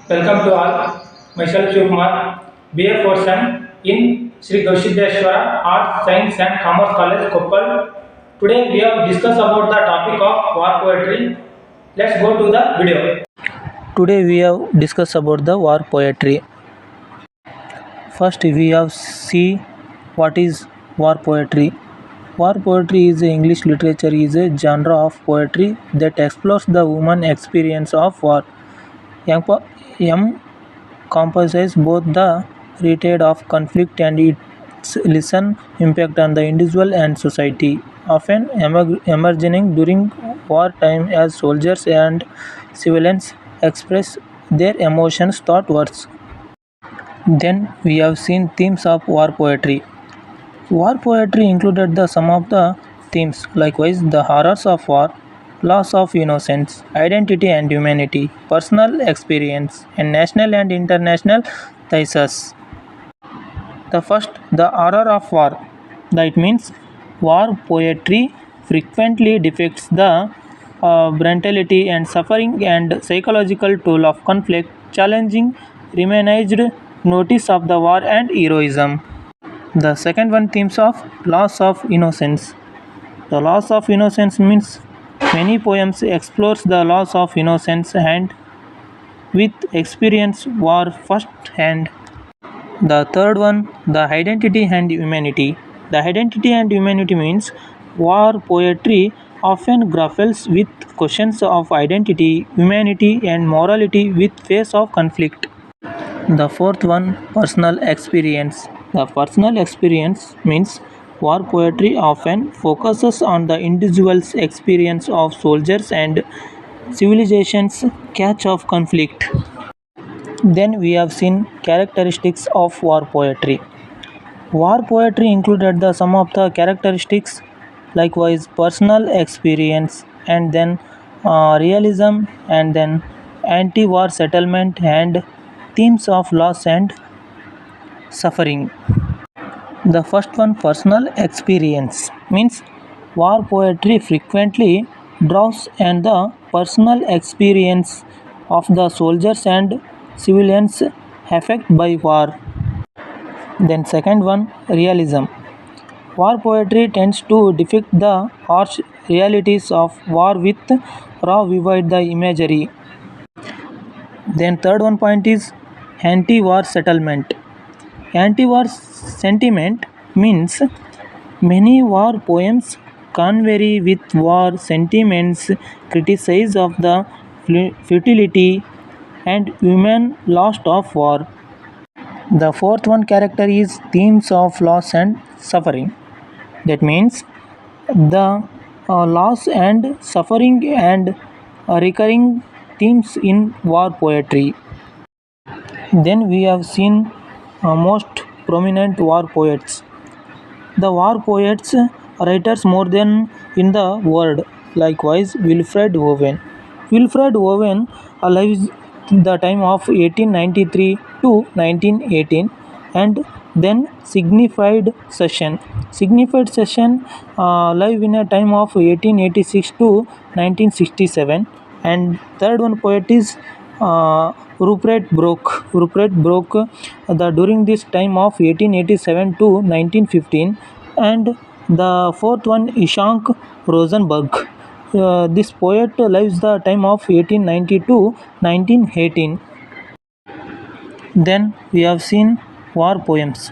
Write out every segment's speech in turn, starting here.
Welcome to all. Myself Shivkumar, BA portion in Sri Gausiddeshwara Arts, Science and Commerce College, Koppal. Today we have discussed about the topic of war poetry. Let's go to the video. Today we have discussed about the war poetry. First we have see what is war poetry. War poetry is English literature is a genre of poetry that explores the human experience of war. Encompasses both the retard of conflict and its listen impact on the individual and society, often emerging during wartime as soldiers and civilians express their emotions thought words. Then we have seen themes of war poetry. War poetry included the some of the themes, likewise the horrors of war, loss of innocence, identity and humanity, personal experience, and national and international theses. The first, the horror of war. That means war poetry frequently depicts the brutality and suffering and psychological toll of conflict, challenging humanized notice of the war and heroism. The second one, themes of loss of innocence. The loss of innocence means many poems explores the loss of innocence and with experience war first hand. The third one, the identity and humanity. The identity and humanity means war poetry often grapples with questions of identity, humanity, and morality with face of conflict. The fourth one, personal experience. The personal experience means war poetry often focuses on the individual's experience of soldiers and civilizations catch of conflict. Then we have seen characteristics of war poetry. War poetry included the some of the characteristics, likewise personal experience, and then realism, and then anti-war settlement and themes of loss and suffering. The first one, personal experience, means war poetry frequently draws on the personal experience of the soldiers and civilians affected by war. Then second one, realism. War poetry tends to depict the harsh realities of war with raw vivid the imagery. Then third one point is anti-war settlement. Anti-war sentiment means many war poems convey with war sentiments, criticize of the futility and human loss of war. The fourth one character is themes of loss and suffering. That means the loss and suffering and recurring themes in war poetry. Then we have seen most prominent war poets. The war poets writers more than in the world. Likewise, Wilfred Owen. Wilfred Owen lives the time of 1893 to 1918, and then Signified Session. Signified Session live in a time of 1886 to 1967, and third one poet is Rupert Brooke. Rupert Brooke, during this time of 1887 to 1915, and the fourth one Ishank Rosenberg. This poet lives the time of 1890 to 1918. Then we have seen war poems.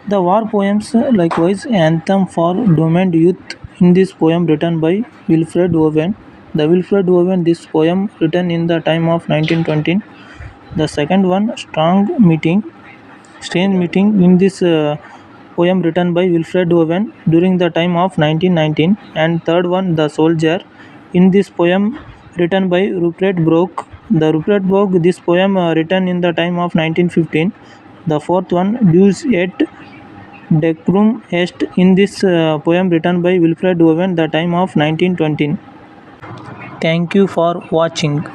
The war poems, likewise, anthem for doomed youth. In this poem written by Wilfred Owen. The Wilfred Owen, this poem written in the time of 1920. The second one, Strange Meeting. In this poem written by Wilfred Owen during the time of 1919. And third one, The Soldier. In this poem written by Rupert Brooke. The Rupert Brooke, this poem written in the time of 1915. The fourth one, Deus et Decrum Est. In this poem written by Wilfred Owen, the time of 1920. Thank you for watching.